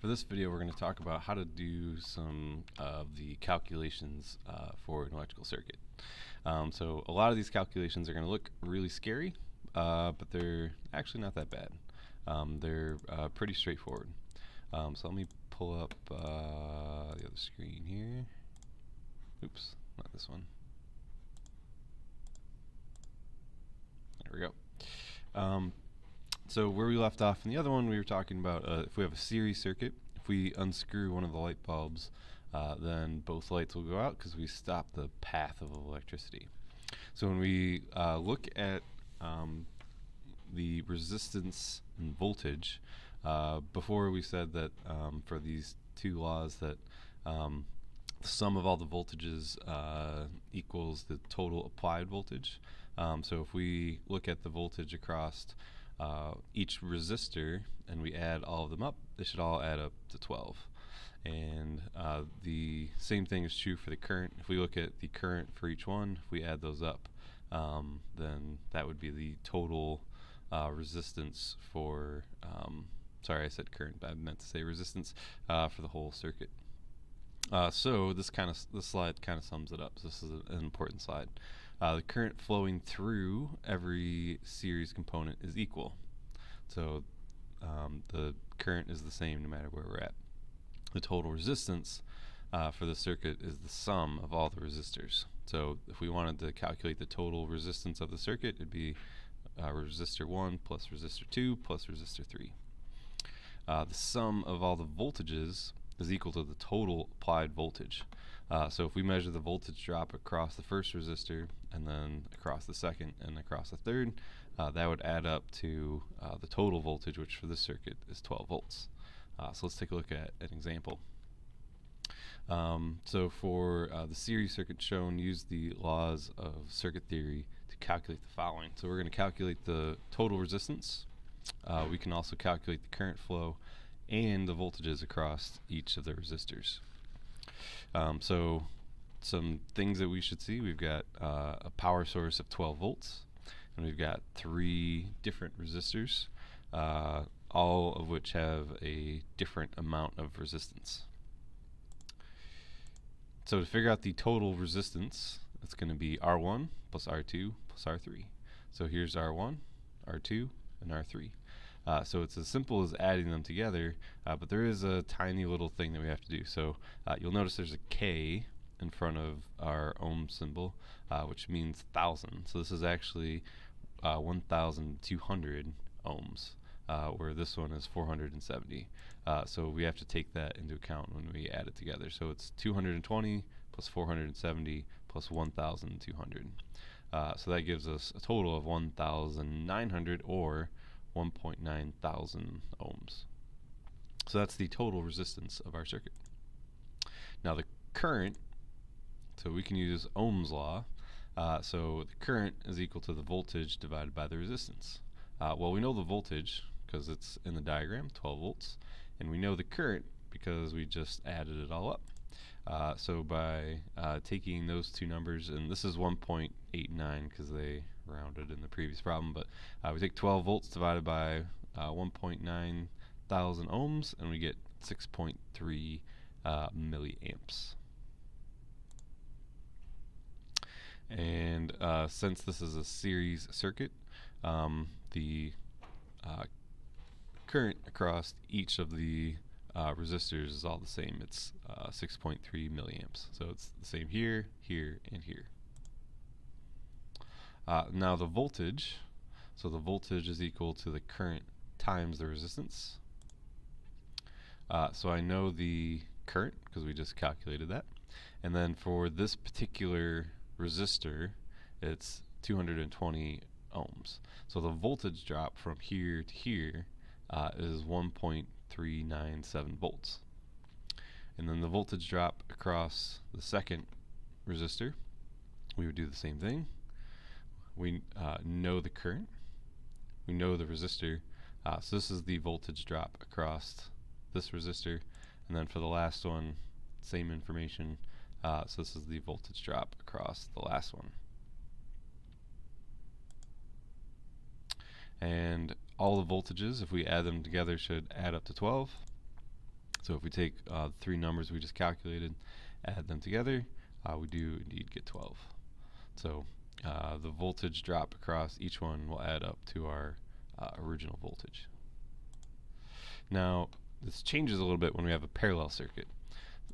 For this video, we're going to talk about how to do some of the calculations for an electrical circuit. So a lot of these calculations are going to look really scary, but they're actually not that bad. They're pretty straightforward. So let me pull up the other screen here. Oops, not this one. There we go. So where we left off in the other one, we were talking about if we have a series circuit, if we unscrew one of the light bulbs, then both lights will go out because we stop the path of electricity. So when we look at the resistance and voltage, before we said that for these two laws that the sum of all the voltages equals the total applied voltage. So if we look at the voltage across each resistor and we add all of them up, they should all add up to 12. And the same thing is true for the current. If we look at the current for each one, if we add those up, then that would be the total resistance for, sorry I said current, but I meant to say resistance for the whole circuit. So this slide kind of sums it up. So this is an important slide. The current flowing through every series component is equal. So the current is the same no matter where we're at. The total resistance for the circuit is the sum of all the resistors. So if we wanted to calculate the total resistance of the circuit, it'd be resistor 1 plus resistor 2 plus resistor 3. The sum of all the voltages is equal to the total applied voltage. So if we measure the voltage drop across the first resistor and then across the second and across the third, that would add up to the total voltage, which for this circuit is 12 volts. So let's take a look at an example. So for the series circuit shown, use the laws of circuit theory to calculate the following. So we're going to calculate the total resistance. We can also calculate the current flow and the voltages across each of the resistors. So some things that we should see: we've got a power source of 12 volts, and we've got 3 different resistors, all of which have a different amount of resistance. So to figure out the total resistance, it's going to be R1 plus R2 plus R3. So here's R1, R2, and R3. So it's as simple as adding them together, but there is a tiny little thing that we have to do. So you'll notice there's a K in front of our ohm symbol, which means 1,000. So this is actually 1,200 ohms, where this one is 470. So we have to take that into account when we add it together. So it's 220 plus 470 plus 1,200. So that gives us a total of 1,900, or 1.9 thousand ohms. So that's the total resistance of our circuit. Now the current, so we can use Ohm's law. So the current is equal to the voltage divided by the resistance. Well, we know the voltage because it's in the diagram, 12 volts, and we know the current because we just added it all up. So by taking those two numbers, and this is 1.89 because they rounded in the previous problem, but we take 12 volts divided by 1.9 thousand ohms, and we get 6.3 milliamps. And since this is a series circuit, the current across each of the resistors is all the same. It's 6.3 milliamps. So it's the same here, here, and here. Now the voltage, so the voltage is equal to the current times the resistance. So I know the current because we just calculated that. And then for this particular resistor, it's 220 ohms. So the voltage drop from here to here is 1.397 volts. And then the voltage drop across the second resistor, we would do the same thing. We know the current, we know the resistor, so this is the voltage drop across this resistor, and then for the last one, same information, so this is the voltage drop across the last one. And all the voltages, if we add them together, should add up to 12. So if we take the three numbers we just calculated, add them together, we do indeed get 12. So the voltage drop across each one will add up to our original voltage. Now, this changes a little bit when we have a parallel circuit.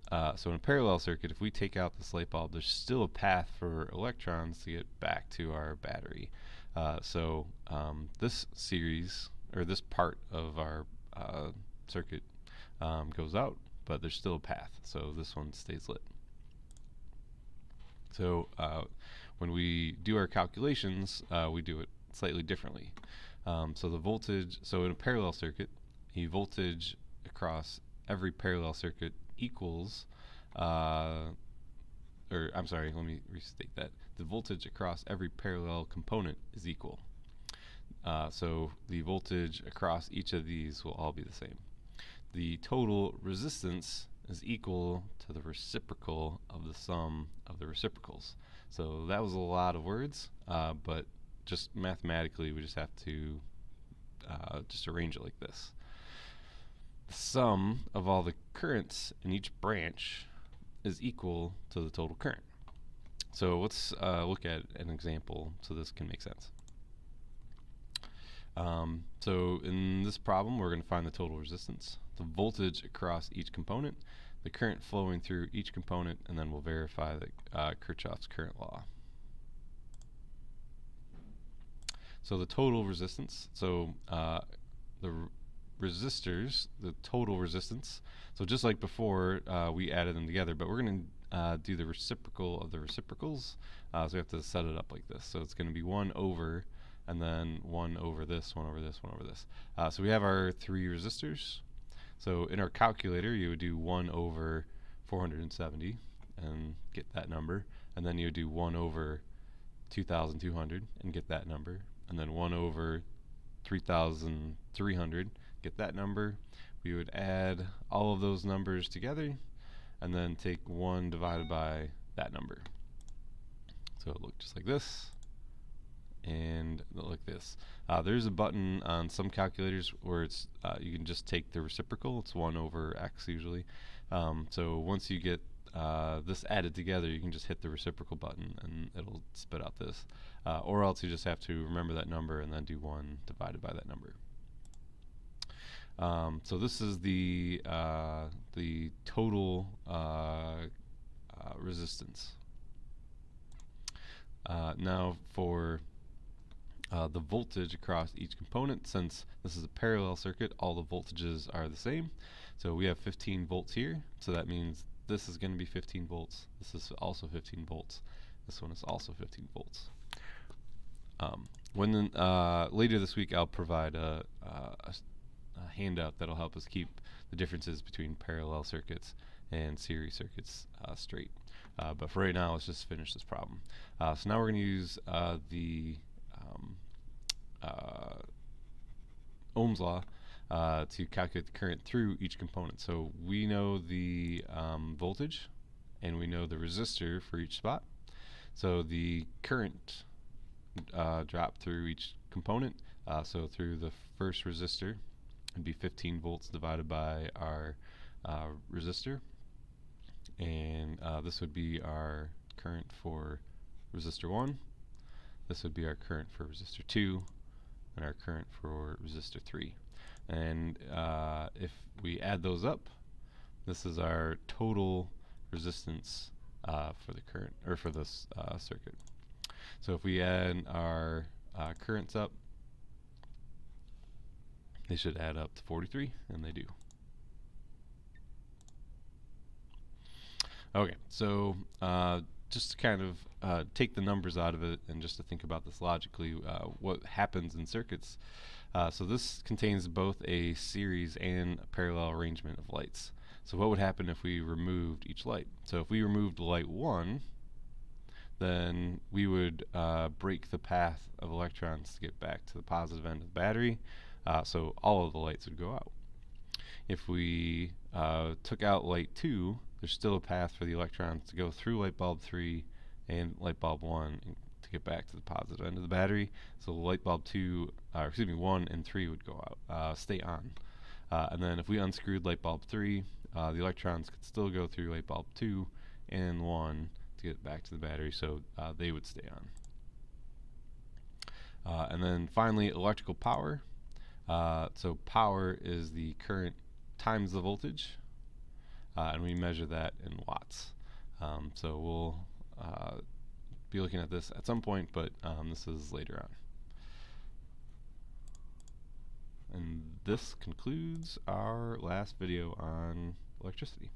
So in a parallel circuit, if we take out this light bulb, there's still a path for electrons to get back to our battery. This series, or this part of our circuit goes out, but there's still a path, so this one stays lit. So when we do our calculations, we do it slightly differently. So the voltage, so in a parallel circuit, the voltage across every parallel circuit equals, let me restate that. The voltage across every parallel component is equal. So the voltage across each of these will all be the same. The total resistance is equal to the reciprocal of the sum of the reciprocals. So that was a lot of words, but just mathematically we just have to just arrange it like this. The sum of all the currents in each branch is equal to the total current. So let's look at an example so this can make sense. So in this problem, we're going to find the total resistance, the voltage across each component, the current flowing through each component, and then we'll verify the Kirchhoff's current law. So the total resistance, so the resistors, the total resistance, so just like before, we added them together, but we're going to do the reciprocal of the reciprocals, so we have to set it up like this. So it's going to be 1 over, and then 1 over this, 1 over this, 1 over this. So we have our three resistors. So in our calculator, you would do 1 over 470 and get that number, and then you would do 1 over 2,200 and get that number, and then 1 over 3,300, get that number. We would add all of those numbers together and then take 1 divided by that number. So it looked just like this and like this. There's a button on some calculators where it's you can just take the reciprocal. It's 1 over x usually. So once you get this added together, you can just hit the reciprocal button and it'll spit out this. Or else you just have to remember that number and then do 1 divided by that number. So this is the total resistance. Now for the voltage across each component, since this is a parallel circuit, all the voltages are the same. So we have 15 volts here, so that means this is going to be 15 volts. This is also 15 volts. This one is also 15 volts. Later this week, I'll provide a handout that'll help us keep the differences between parallel circuits and series circuits straight. But for right now, let's just finish this problem. So now we're going to use the Ohm's law to calculate the current through each component. So we know the voltage and we know the resistor for each spot. So the current drop through each component, so through the first resistor would be 15 volts divided by our resistor, and this would be our current for resistor 1, this would be our current for resistor 2, and our current for resistor 3. And if we add those up, this is our total resistance for the current, or for this circuit. So if we add our currents up, they should add up to 43, and they do. Okay, so just to kind of take the numbers out of it and just to think about this logically, what happens in circuits. So this contains both a series and a parallel arrangement of lights. So what would happen if we removed each light? So if we removed light 1, then we would break the path of electrons to get back to the positive end of the battery, so all of the lights would go out. If we took out light 2, there's still a path for the electrons to go through light bulb 3 and light bulb 1 to get back to the positive end of the battery. So light bulb 1 and 3 would go out, stay on. And then if we unscrewed light bulb 3, the electrons could still go through light bulb 2 and 1 to get back to the battery, so they would stay on. And then finally, electrical power. So power is the current times the voltage, and we measure that in watts. So we'll be looking at this at some point, but this is later on. And this concludes our last video on electricity.